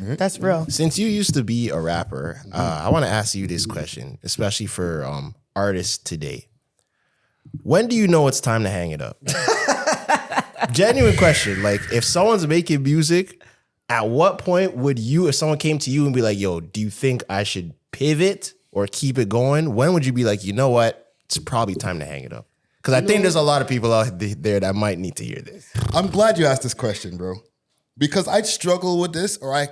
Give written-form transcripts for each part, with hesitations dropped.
that's real. Since you used to be a rapper, I want to ask you this question, especially for artists today. When do you know it's time to hang it up? Genuine question. Like, if someone's making music, at what point would you, if someone came to you and be like, yo, do you think I should pivot or keep it going? When would you be like, you know what? It's probably time to hang it up. Because I think there's a lot of people out there that might need to hear this. I'm glad you asked this question, bro. Because I struggle with this, or I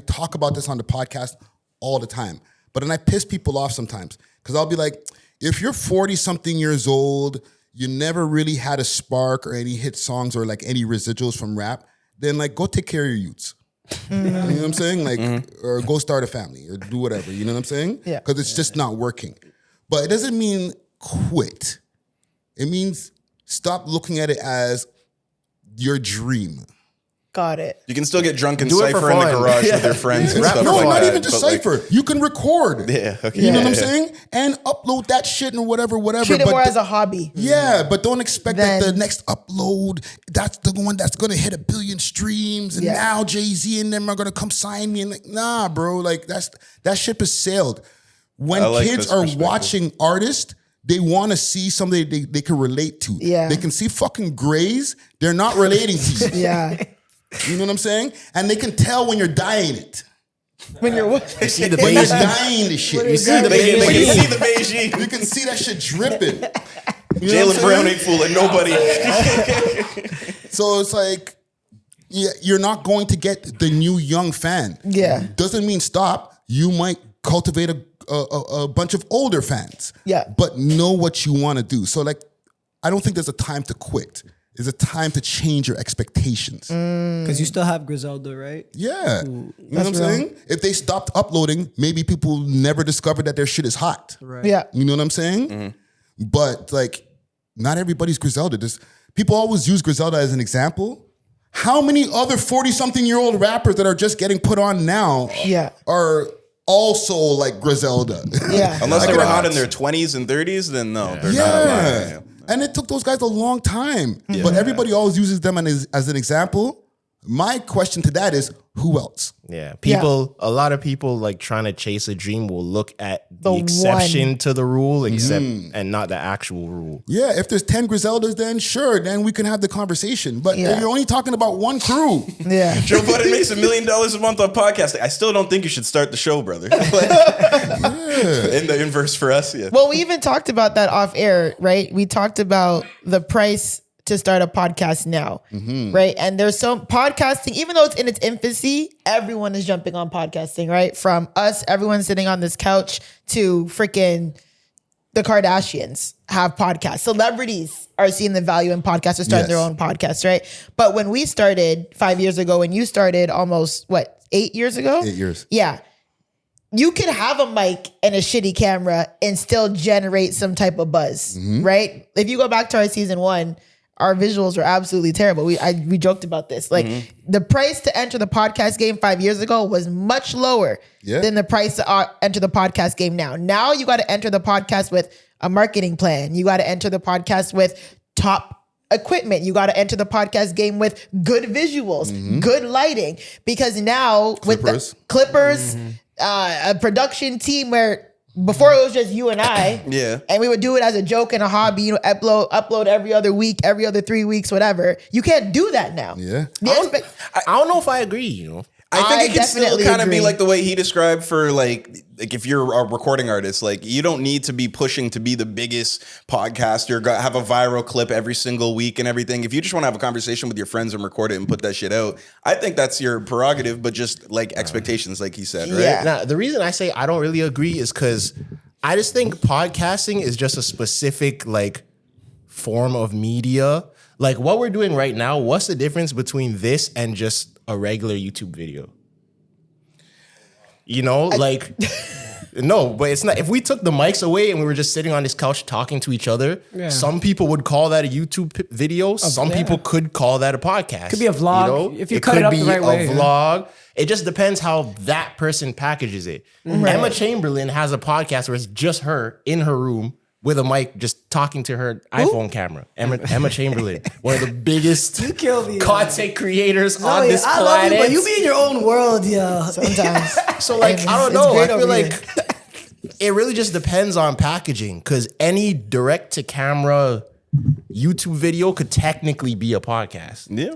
talk about this on the podcast all the time. But then I piss people off sometimes. Because I'll be like, if you're 40-something years old, you never really had a spark or any hit songs or like any residuals from rap, then like go take care of your youths. You know what I'm saying? Like, or go start a family or do whatever. You know what I'm saying? Yeah. Because it's just not working. But it doesn't mean quit. It means stop looking at it as your dream. Got it. You can still get drunk and Do it for cypher in the fun. garage with your friends and stuff No, like not that. even just but, like, cypher. You can record. Yeah, okay. You know what I'm saying? And upload that shit and whatever. Treat it more as a hobby. Yeah, but don't expect that Then- the next upload, that's the one that's gonna hit 1 billion streams, and now Jay-Z and them are gonna come sign me. And like, nah, bro, like that ship has sailed. When I like kids this are perspective. watching artists, they want to see somebody they can relate to. Yeah. They can see fucking Grays, they're not relating to you. Yeah. You know what I'm saying? And they can tell when you're dying it. When you're what? You see the When you're beige, dying the shit. you see the They can beige. see the Beijing. You can see that shit dripping. You know what Jalen I'm Brown saying? ain't fooling nobody. So it's like, yeah, you're not going to get the new young fan. Yeah. Doesn't mean stop. You might cultivate a bunch of older fans. Yeah. But know what you want to do. So like, I don't think there's a time to quit. There's a time to change your expectations. Because you still have Griselda, right? Yeah. You know what I'm saying? If they stopped uploading, maybe people never discovered that their shit is hot. Right. Yeah. You know what I'm saying? But like, not everybody's Griselda. People always use Griselda as an example. How many other 40-something-year-old rappers that are just getting put on now are also like Griselda? Yeah. Unless they were hot in their 20s and 30s, then no, they're Yeah. not. And it took those guys a long time. But everybody always uses them as an example. My question to that is, who else? Yeah, a lot of people like trying to chase a dream will look at the The exception to the rule, and not the actual rule. Yeah, if there's 10 Griseldas, then sure, then we can have the conversation. But if you're only talking about one crew. Yeah. Joe Budden makes $1 million a month on podcasting. I still don't think you should start the show, brother. In the inverse for us, yeah. Well, we even talked about that off air, right? We talked about the price to start a podcast now, right? And there's some podcasting, even though it's in its infancy, everyone is jumping on podcasting, right? From us, everyone sitting on this couch, to freaking the Kardashians have podcasts. Celebrities are seeing the value in podcasts or starting their own podcasts, right? But when we started 5 years ago, and you started almost, 8 years ago? 8 years. Yeah. You can have a mic and a shitty camera and still generate some type of buzz, right? If you go back to our season 1, our visuals were absolutely terrible. We joked about this. Like the price to enter the podcast game 5 years ago was much lower than the price to enter the podcast game now. Now you got to enter the podcast with a marketing plan. You got to enter the podcast with top equipment. You got to enter the podcast game with good visuals, good lighting, because now with the Clippers, a production team where before it was just you and I, and we would do it as a joke and a hobby, upload every other week, every other 3 weeks, whatever. You can't do that now. Yeah. I don't know if I agree, I think it can still definitely kind of be agree. like the way he described for like if you're a recording artist, like you don't need to be pushing to be the biggest podcaster, have a viral clip every single week and everything. If you just want to have a conversation with your friends and record it and put that shit out, I think that's your prerogative, but just like expectations, like he said, right? Yeah. Now, the reason I say I don't really agree is because I just think podcasting is just a specific like form of media. Like what we're doing right now, what's the difference between this and just a regular YouTube video? You know, no, but it's not. If we took the mics away and we were just sitting on this couch talking to each other, some people would call that a YouTube video. Some people could call that a podcast. Could be a vlog, You know? if you cut it up the right way, It could be a vlog. It just depends how that person packages it. Emma Chamberlain has a podcast where it's just her in her room with a mic, just talking to her iPhone camera. Emma Chamberlain, one of the biggest kill me, content creators No, on yeah, this I love you, planet. but you be in your own world, yo. Sometimes. So like, And I don't it's know. great I feel over like it really just depends on packaging, because any direct to camera YouTube video could technically be a podcast. Yeah.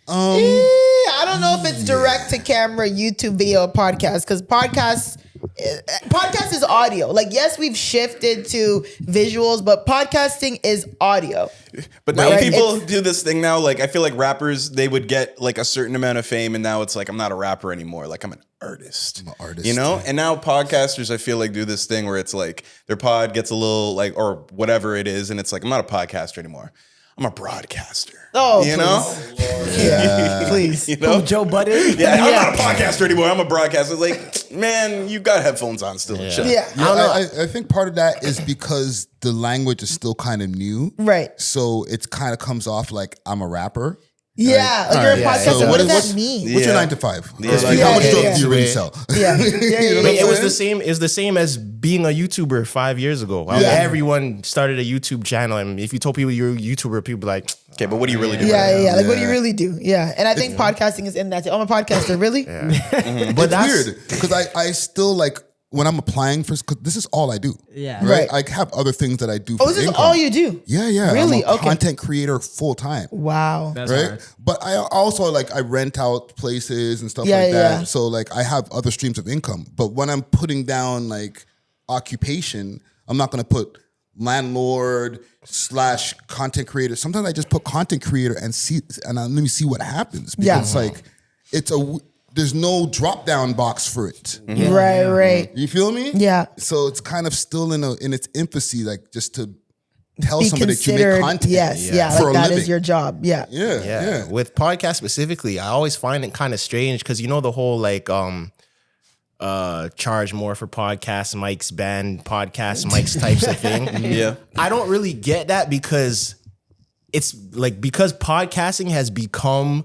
I don't know if it's direct to camera YouTube video podcast, because podcast is audio. Like, yes, we've shifted to visuals, but podcasting is audio. But now Right. people do this thing now. Like, I feel like rappers, they would get like a certain amount of fame, and now it's like, I'm not a rapper anymore. Like, I'm an artist. I'm an artist. You know? And now podcasters, I feel like, do this thing where it's like their pod gets a little like, or whatever it is, and it's like, I'm not a podcaster anymore. I'm a broadcaster. Oh, you know? Yeah, please. You know? Joe Budden. Yeah, I'm not a podcaster anymore. I'm a broadcaster. Like, man, you got headphones on still. And shit. Yeah. I think part of that is because the language is still kind of new. Right. So it kind of comes off like I'm a rapper. Yeah, like All you're a right. podcaster. So what does what's- that mean? What's your Yeah. 9 to 5? Yeah. Like, Yeah, how much yeah, drugs yeah. do you really sell? Yeah. You know I mean, what it I'm was the saying? same. It was the same as being a YouTuber 5 years ago. Yeah. Everyone started a YouTube channel, and if you told people you're a YouTuber, people be like, Okay, but what do you really do? Yeah. Like, what do you Yeah. really do? Yeah. And I think podcasting is in that. I'm a podcaster, really? but It's that's weird because I still like when I'm applying for, because this is all I do. Yeah. Right? Right. I have other things that I do for Oh, this is income. all you do? Yeah. Really? I'm a Okay. content creator full time. Wow. That's Right. hard. But I also like I rent out places and stuff Yeah, like that. yeah. So like I have other streams of income. But when I'm putting down like occupation, I'm not gonna put landlord / content creator. Sometimes I just put content creator and let me see what happens. Because Yeah. it's like there's no drop down box for it. Right. You feel me? Yeah. So it's kind of still in its infancy, like just to tell Be somebody that you considered. make content. Yes. Yeah. For Like a that living. is your job. Yeah. Yeah. With podcasts specifically, I always find it kind of strange because you know the whole like charge more for podcast mics, ban podcast mics types of thing. Yeah. I don't really get that because it's like because podcasting has become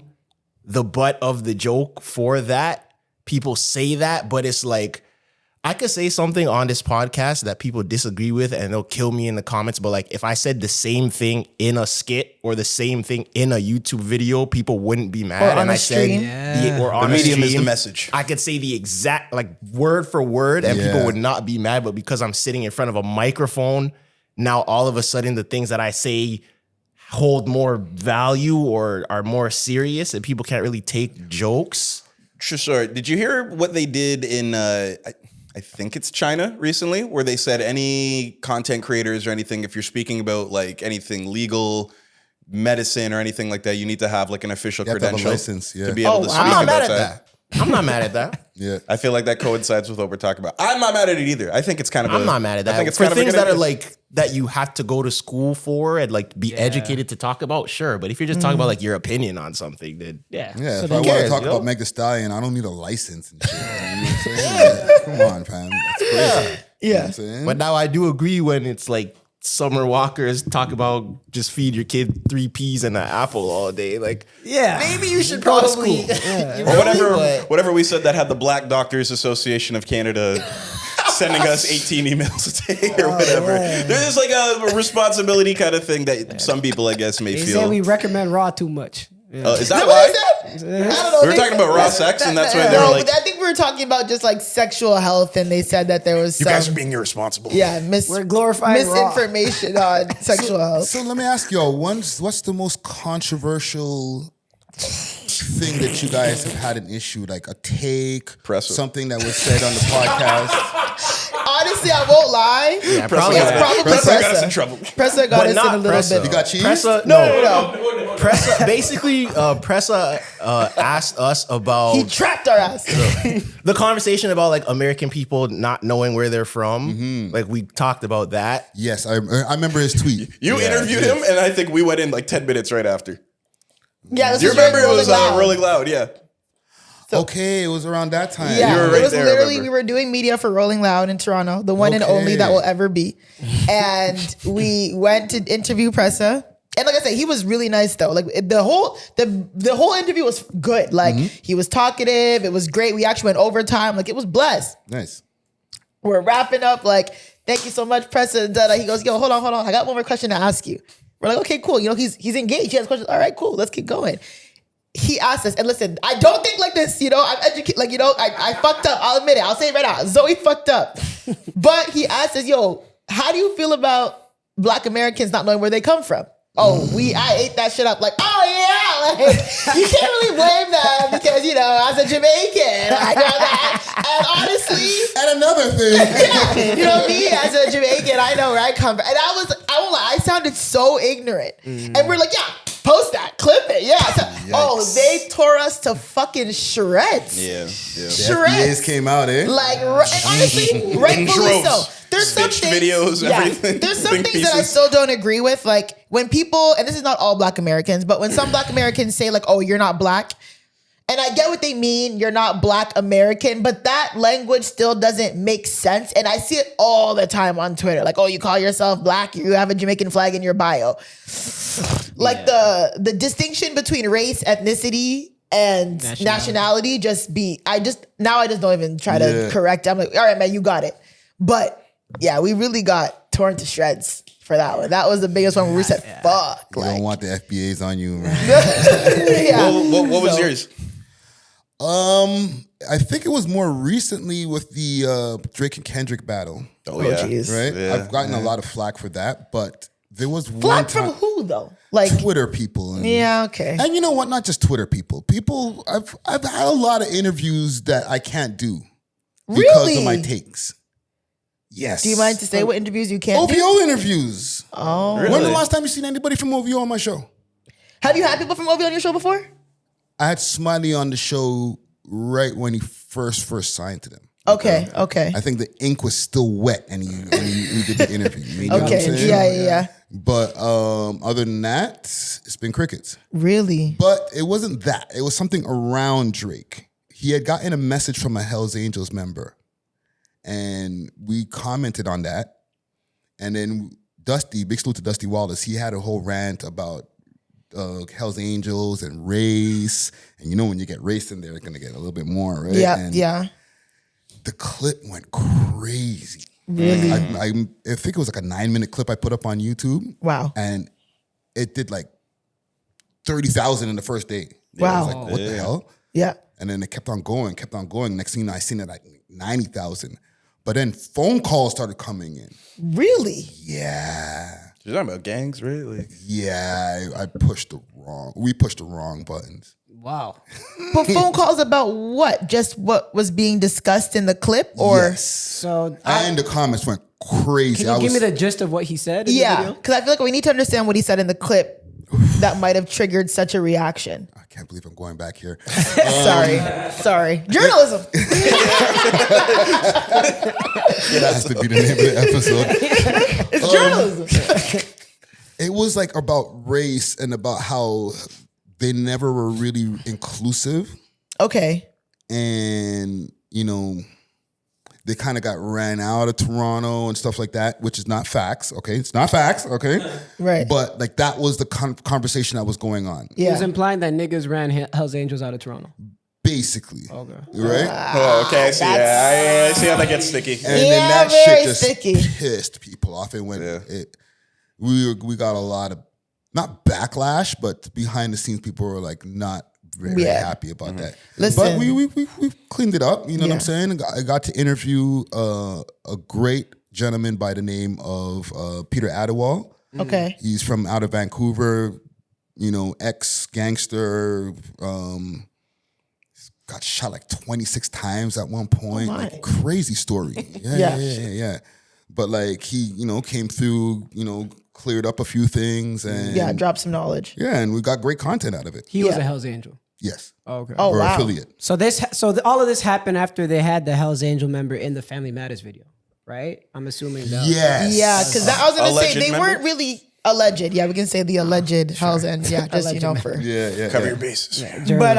the butt of the joke for that. People say that, but it's like I could say something on this podcast that people disagree with and they'll kill me in the comments. But like if I said the same thing in a skit or the same thing in a YouTube video, people wouldn't be mad. Or on and a I stream. said or The on medium a is the stream, message. I could say the exact like word for word and people Yeah. would not be mad. But because I'm sitting in front of a microphone, now all of a sudden the things that I say hold more value or are more serious and people can't really take jokes. Sure. Did you hear what they did in, I think it's China recently, where they said any content creators or anything, if you're speaking about like anything legal, medicine or anything like that, you need to have like an official You have to have a credential license, yeah. to be able Oh, to wow. speak I'm not about mad at that. that. I'm not mad at that. Yeah. I feel like that coincides with what we're talking about. I'm not mad at it either. I think it's kind of I'm not mad at that. I think it's For kind of a things good that are idea. like that you have to go to school for and like be educated to talk about, sure. But if you're just talking about like your opinion on something, then yeah. Yeah, So if who I want cares, to talk you know? about Meg Thee Stallion, I don't need a license and shit. You know what I'm saying? Come on, fam. That's crazy. You know what I'm saying? But now I do agree when it's like Summer Walker's talk about just feed your kid 3 peas and an apple all day. Like, Yeah. maybe you should Go to probably school. Or whatever we said that had the Black Doctors Association of Canada sending us 18 emails a day or whatever. There's like a responsibility kind of thing that some people, I guess, may They feel. say we recommend raw too much. Yeah. Is that What why? is that? I don't know. We were talking about raw sex, and that's why they were No, like, but I think we were talking about just like sexual health, and they said that there was you some guys are being irresponsible. We're glorifying raw. misinformation on sexual health. So let me ask y'all, what's the most controversial thing that you guys have had an issue, like a take, Press it. something that was said on the podcast? Honestly, I won't lie. Yeah, It's probably. probably Pressa got us Pressa. in trouble. Pressa got But us in not a little Pressa. bit. You got cheese? Pressa, No. Pressa, basically, Pressa asked us about He trapped our ass. the conversation about like American people not knowing where they're from. Like we talked about that. Yes, I remember his tweet. You interviewed him, and I think we went in like 10 minutes right after. Yeah, this Do you was during remember it was Loud. Rolling Loud? Yeah. Okay, it was around that time. Yeah, You were it right was there, literally remember? we were doing media for Rolling Loud in Toronto, the one and Okay. only that will ever be. And we went to interview Pressa. And like I said, he was really nice though. Like the whole interview was good. Like he was talkative. It was great. We actually went overtime. Like it was blessed. Nice. We're wrapping up. Like Thank you so much, President Dada. He goes, yo, hold on. I got one more question to ask you. We're like, okay, cool. You know, he's engaged. He has questions. All right, cool. Let's keep going. He asked us, and listen, I don't think like this, you know, I'm educated, like, you know, I fucked up. I'll admit it. I'll say it right now. Zoe fucked up. But he asked us, yo, how do you feel about Black Americans not knowing where they come from? Oh, I ate that shit up. Like, oh yeah, like, you can't really blame them because, you know, as a Jamaican, I know that. And honestly, And another thing. yeah, you know me as a Jamaican, I know where I come from. And I won't lie, I sounded so ignorant. And we're like, yeah, post that, clip it, yeah. So, they tore us to fucking shreds. Yeah. FBAs came out, eh? Like, and honestly, rightfully so. There's some Stitched things, videos, everything. There's some Think things that I pieces. still don't agree with. Like when people, and this is not all Black Americans, but when some Black Americans say like, "Oh, you're not Black," and I get what they mean, you're not Black American, but that language still doesn't make sense. And I see it all the time on Twitter. Like, "Oh, you call yourself Black? You have a Jamaican flag in your bio." Like the distinction between race, ethnicity, and nationality I just don't even try to correct it. I'm like, all right, man, you got it. But yeah, we really got torn to shreds for that one. That was the biggest one where we said, fuck. You Like, don't want the FBAs on you, man. yeah. What was yours? I think it was more recently with the Drake and Kendrick battle, Oh, Oh, yeah. jeez. right? Yeah. I've gotten a lot of flack for that, but there was one Flack time. from who though? Like, Twitter people. And, yeah, okay. And you know what? Not just Twitter people. I've had a lot of interviews that I can't do because Really? of my takes. Yes. Do you mind to say what interviews you can't do? OVO interviews. Oh. Really? When the last time you seen anybody from OVO on my show? Have you had people from OV on your show before? I had Smiley on the show right when he first signed to them. Okay. I think the ink was still wet and he did the interview. You know what I'm Okay. saying? Yeah. But other than that, it's been crickets. Really? But it wasn't that. It was something around Drake. He had gotten a message from a Hells Angels member. And we commented on that. And then Dusty, big salute to Dusty Wallace, he had a whole rant about Hells Angels and race. And you know when you get race in there, it's going to get a little bit more, right? Yeah. And Yeah. the clip went crazy. Really? I think it was like a 9-minute clip I put up on YouTube. Wow. And it did like 30,000 in the first day. Wow. I was like, what the hell? Yeah. And then it kept on going. Next thing you know, I seen it like 90,000. But then phone calls started coming in. Really? Yeah. You're talking about gangs, really? Like, Yeah, we pushed the wrong buttons. Wow. But phone calls about what? Just what was being discussed in the clip, or Yes. So And the comments went crazy. can you give me the gist of what he said in the yeah? video? Because I feel like we need to understand what he said in the clip that might have triggered such a reaction. I can't believe I'm going back here. Sorry, journalism. That has to be the name of the episode. It's journalism. It was like about race and about how they never were really inclusive. Okay. And, you know, they kind of got ran out of Toronto and stuff like that, which is not facts, okay? It's not facts, okay? Right. But, like, that was the conversation that was going on. He was Yeah. implying that niggas ran Hell's Angels out of Toronto. Basically. Okay. Right? oh, okay. I see. Yeah, I see how that gets sticky. And then Yeah, that very shit just sticky. pissed people off. And when we got a lot of, not backlash, but behind the scenes, people were like not very happy about that. Listen. But we cleaned it up. You know what Yeah. I'm saying? I got to interview a great gentleman by the name of Peter Adewale. Okay. He's from out of Vancouver, you know, ex-gangster, got shot like 26 times at one point. Like crazy story. Yeah. But like he, you know, came through, you know, cleared up a few things and Yeah. Drop some knowledge. yeah, and we got great content out of it. He was a Hell's Angel. Yes. Okay. Oh Or wow. affiliate. So all of this happened after they had the Hell's Angel member in the Family Matters video, right? I'm assuming that. Yes. Yeah, because I was gonna say Alleged they member? weren't really alleged. Yeah, we can say the alleged Hells End. Yeah, just you know for. Yeah. Cover your bases. But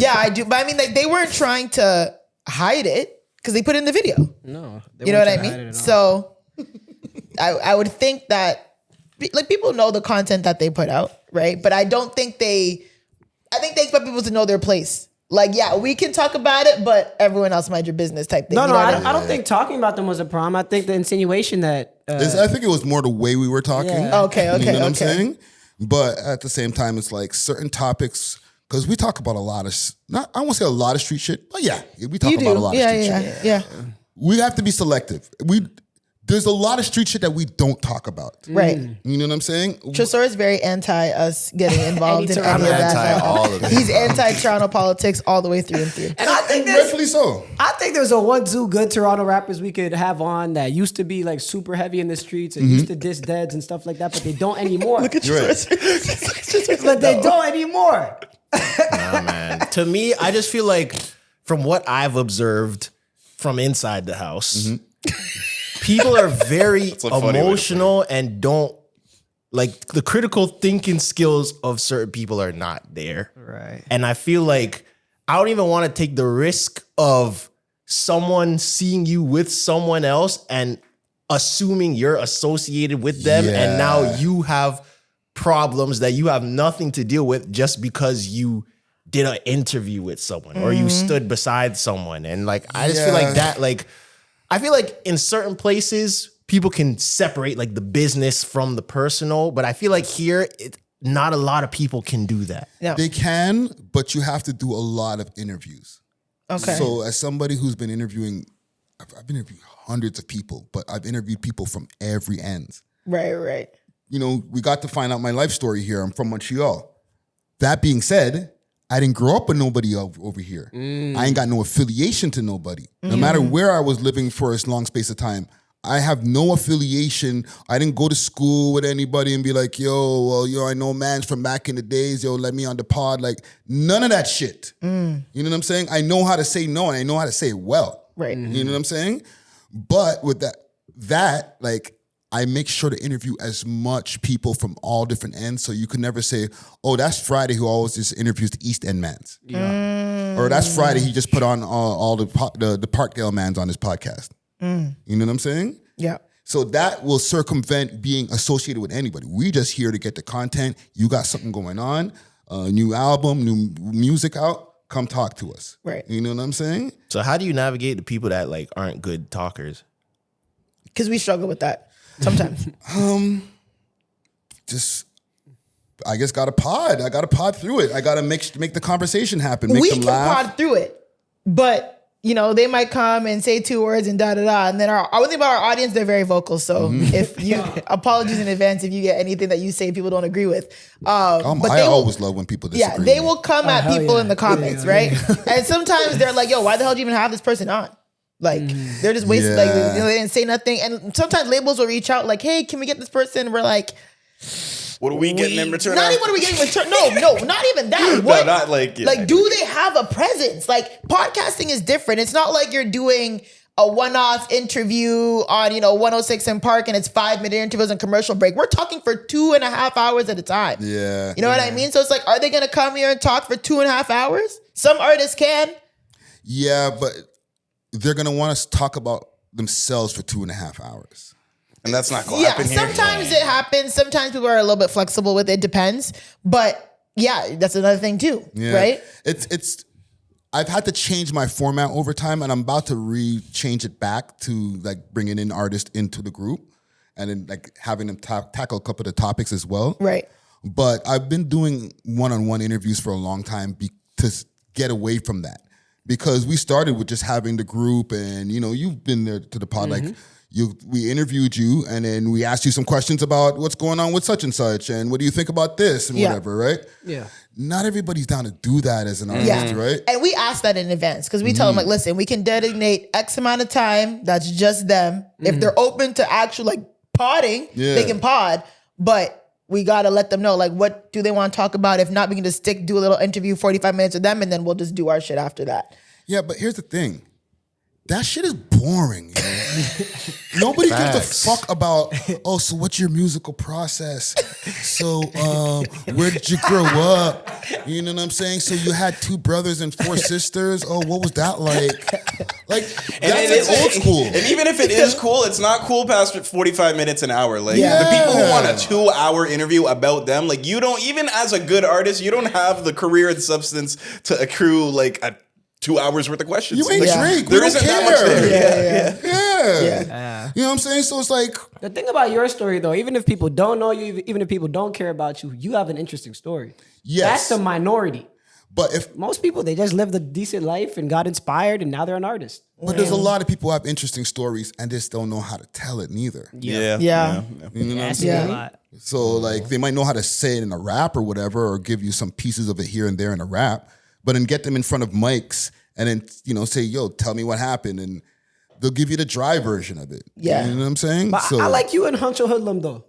yeah, I do. But I mean, like they weren't trying to hide it because they put it in the video. No. You know what I mean? So I would think that like people know the content that they put out, right? But I don't think I think they expect people to know their place Like, yeah, we can talk about it, but everyone else mind your business type thing. No, You no, know what I I mean? don't think talking about them was a problem. I think the insinuation that I think it was more the way we were talking. Yeah. Okay, You know what I'm okay. saying? But at the same time, it's like certain topics, because we talk about a lot of, I won't say a lot of street shit, but yeah, we talk You about do. a lot Yeah, of street yeah, shit. yeah. We have to be selective. There's a lot of street shit that we don't talk about. Right. You know what I'm saying? Tresor is very anti us getting involved in any of that. anti all of it. He's anti Toronto politics all the way through and through. and I think And there's rightfully so. I think there's a one, two good Toronto rappers we could have on that used to be like super heavy in the streets and used to diss deads and stuff like that, but they don't anymore. Look at You're right. Tresor. But they don't anymore. Nah, man. To me, I just feel like from what I've observed from inside the house, people are very a funny way to emotional and don't like the critical thinking skills of certain people are not there. Right. And I feel like I don't even want to take the risk of someone seeing you with someone else and assuming you're associated with them. And now Yeah. you have problems that you have nothing to deal with just because you did an interview with someone or you stood beside someone. And like, I just feel Yeah. like that, like, I feel like in certain places, people can separate like the business from the personal, but I feel like here, not a lot of people can do that. No. They can, but you have to do a lot of interviews. Okay. So as somebody who's been interviewing, I've interviewed hundreds of people, but I've interviewed people from every end. Right. You know, we got to find out my life story here. I'm from Montreal. That being said, I didn't grow up with nobody over here. I ain't got no affiliation to nobody. No matter where I was living for a long space of time, I have no affiliation. I didn't go to school with anybody and be like, yo, well, yo, I know man's from back in the days. Yo, let me on the pod. Like, none of that shit. You know what I'm saying? I know how to say no and I know how to say it well. Right. You know what I'm saying? But with that, like, I make sure to interview as much people from all different ends, so you can never say, "Oh, that's Friday who always just interviews the East End mans," or "That's Friday he just put on all the Parkdale mans on his podcast." You know what I'm saying? Yeah. So that will circumvent being associated with anybody. We just here to get the content. You got something going on, new album, new music out. Come talk to us. Right. You know what I'm saying? So how do you navigate the people that like aren't good talkers? Because we struggle with that sometimes. Just, I guess, got a pod. I got to pod through it. I got to make the conversation happen. Make We them can laugh. pod through it, but you know, they might come and say 2 words and da-da-da. And then I would think about our audience, they're very vocal. So if you, apologies in advance if you get anything that you say people don't agree with. But I always love when people disagree. yeah, they with me. will come at hell people yeah. in the comments, right? And sometimes they're like, yo, why the hell do you even have this person on? Like, they're just wasting, like, Yeah. you know, they didn't say nothing. And sometimes labels will reach out like, hey, can we get this person? We're like, What are we getting in return? not even what are we getting in return? No, not even that. What? not like, yeah. Like, do they have a presence? Like, podcasting is different. It's not like you're doing a one-off interview on, 106 in Park and it's 5-minute interviews and commercial break. We're talking for 2.5 hours at a time. Yeah. You know what I mean? So it's like, are they going to come here and talk for 2.5 hours? Some artists can. Yeah, but they're going to want us to talk about themselves for 2.5 hours. And that's not going to Yeah, happen here. sometimes it happens. Sometimes people are a little bit flexible with it. Depends. But yeah, that's another thing too, Yeah. right? It's I've had to change my format over time, and I'm about to change it back to like bringing in artists into the group and then like having them tackle a couple of the topics as well. Right. But I've been doing one-on-one interviews for a long time to get away from that, because we started with just having the group, and you've been there to the pod, like we interviewed you and then we asked you some questions about what's going on with such and such and what do you think about this and Yeah. whatever, right? Yeah. Not everybody's down to do that as an artist, Yeah. right? And we ask that in advance because we tell them, like, listen, we can designate X amount of time. That's just them. If they're open to actual like podding, they can pod. But we got to let them know, like, what do they want to talk about? If not, we can just do a little interview, 45 minutes with them, and then we'll just do our shit after that. Yeah, but here's the thing. That shit is boring, yo. Nobody gives a Facts. fuck about, so what's your musical process? So where did you grow up? You know what I'm saying? So you had 2 brothers and 4 sisters? Oh, what was that like? Like And that's it is like old school. And even if it is cool, it's not cool past 45 minutes an hour. Like Yeah. the people who want a 2-hour interview about them, like you don't, even as a good artist, you don't have the career and substance to accrue like a 2 hours worth of questions. You ain't Yeah. Drake. There We don't isn't that care. much there. Yeah. You know what I'm saying? So it's like, The thing about your story, though, even if people don't know you, even if people don't care about you, you have an interesting story. yes. That's the minority. But if Most people, they just lived a decent life and got inspired, and now they're an artist. but there's a lot of people who have interesting stories and just don't know how to tell it neither. Yeah. Yeah. You know what I'm That's saying? a lot. So like they might know how to say it in a rap or whatever, or give you some pieces of it here and there in a rap, but then get them in front of mics and then say, "Yo, tell me what happened," and they'll give you the dry version of it. Yeah. You know what I'm saying? But I like you and Huncho Hoodlum, though.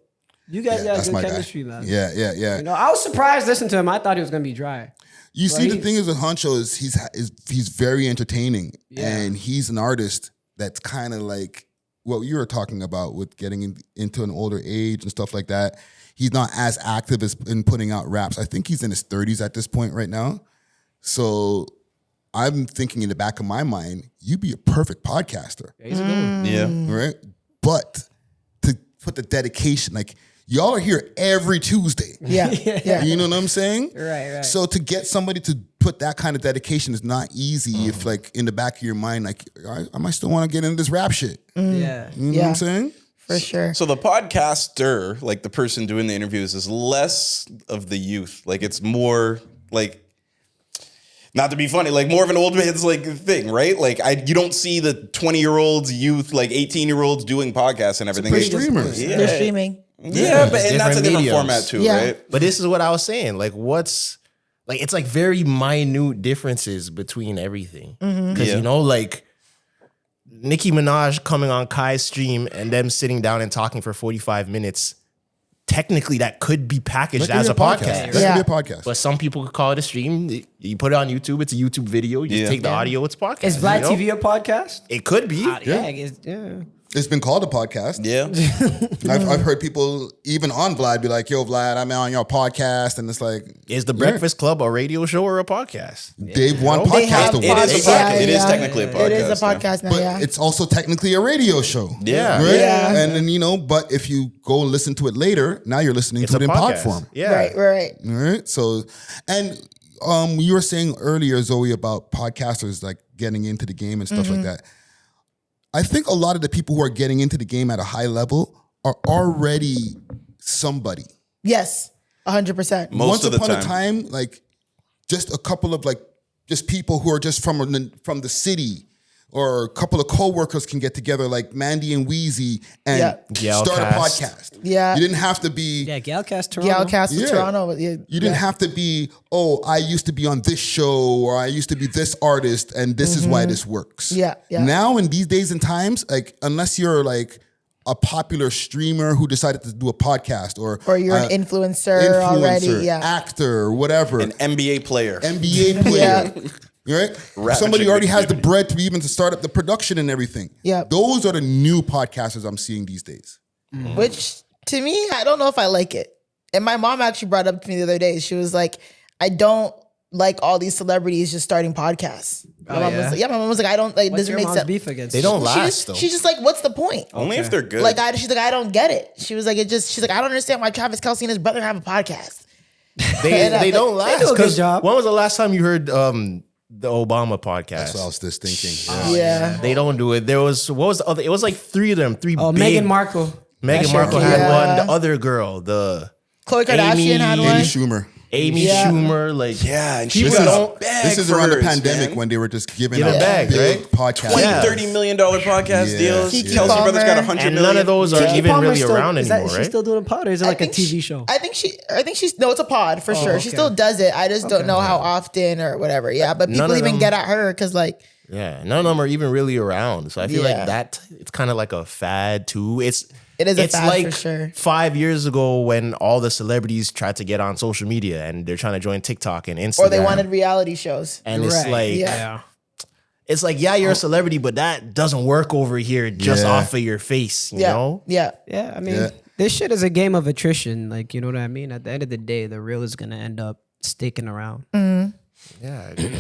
You guys got that's good my chemistry, guy. man. Yeah. You know, I was surprised listening to him. I thought he was gonna be dry. You see, the Right. thing is with Huncho is he's very entertaining, and he's an artist that's kind of like what you were talking about with getting into an older age and stuff like that. He's not as active as in putting out raps. I think he's in his 30s at this point right now. So I'm thinking in the back of my mind, you'd be a perfect podcaster, Yeah. right? But to put the dedication, like y'all are here every Tuesday. Yeah. Yeah. You know what I'm saying? Right. So to get somebody to put that kind of dedication is not easy if like in the back of your mind, like, I might still want to get into this rap shit. Yeah. You know what I'm saying? For sure. So the podcaster, like the person doing the interviews, is less of the youth. Like it's more like, not to be funny, like more of an old man's like thing, right? Like you don't see the 20-year-olds, youth, like 18-year-olds doing podcasts and everything. They're It's just- streamers. Yeah. They're streaming. Yeah, but and that's a different different mediums. format too, Yeah. right? But this is what I was saying. Like, it's like very minute differences between everything. Because, Yeah. like Nicki Minaj coming on Kai's stream and them sitting down and talking for 45 minutes, technically that could be packaged That could as be a podcast. That Yeah. could be a podcast. But some people could call it a stream. You put it on YouTube, it's a YouTube video. You just Yeah. take the audio, it's podcast. Is Vlad you know? TV a podcast? It could be. Yeah. I guess, yeah. It's been called a podcast. Yeah. I've heard people even on Vlad be like, "Yo, Vlad, I'm on your podcast," and it's like, Is the Breakfast Club a radio show or a podcast? they've won They podcast have awards. It is a podcasts. podcast. It is Yeah. technically a podcast. It is a now. podcast now, But yeah. it's also technically a radio show. Yeah. Right? Yeah. And then, but if you go and listen to it later, now you're listening It's to a it in pod podcast. form. Yeah. Right. All right. So, and you were saying earlier, Zoe, about podcasters like getting into the game and stuff like that. I think a lot of the people who are getting into the game at a high level are already somebody. Yes. 100%. Most Once of the upon time. a time, like just a couple of like just people who are just from the city, or a couple of coworkers can get together, like Mandy and Wheezy, and Yeah. start a Galcast. podcast. Yeah. You didn't have to be. Yeah, Galcast Toronto. Galcast with Yeah. Toronto. Yeah. You didn't have to be, I used to be on this show, or I used to be this artist, and this is why this works. Yeah, yeah. Now, in these days and times, like, unless you're like a popular streamer who decided to do a podcast, or you're an influencer already. Yeah. actor, whatever, An NBA player. NBA player. Right? Rap Somebody chick already has the activity. bread to start up the production and everything. Yeah. Those are the new podcasters I'm seeing these days. Which to me, I don't know if I like it. And my mom actually brought up to me the other day. She was like, I don't like all these celebrities just starting podcasts. My mom was like, my mom was like, I don't like. What's Doesn't your make mom's sense. beef against? They don't She last just- though. She's just like, what's the point? Only if they're good. Like she's like, I don't get it. She was like, she's like, I don't understand why Travis Kelce and his brother have a podcast. They don't do last. a good 'Cause job. When was the last time you heard the Obama podcast? That's what I was just thinking. Yeah. They don't do it. There was what was the other? It was like three of them. Oh, big. Meghan Markle. Meghan That Markle shit had came out. one. The other girl, the Khloe Kardashian had Amy one. Amy Schumer. Amy Yeah. Schumer. Like Yeah, and she people was don't. bag This is for around the hers, pandemic man. when they were just giving Giving out bags, big right? podcasts. Yeah. $30 million podcast Yeah. deals. Keke Kelsey Brothers got Palmer. 100 And million. none of those are Keke even Palmer really still- around is anymore, She's right? still doing a pod, or is it like a TV show? I think she's no, it's a pod for sure. She okay. still does it. I just don't know how often or whatever. Yeah, but None people of even them- get at her because like Yeah, none of them are even really around. So I feel Yeah. like that it's kind of like a fad too. It is a it's fad like for sure. 5 years ago when all the celebrities tried to get on social media and they're trying to join TikTok and Instagram. or they wanted reality shows. and it's Right. like Yeah. it's like you're a celebrity, but that doesn't work over here just Yeah. off of your face, you Yeah, know? yeah. Yeah, I mean, Yeah. this shit is a game of attrition. Like, you know what I mean? At the end of the day, the real is gonna end up sticking around. Yeah, I agree.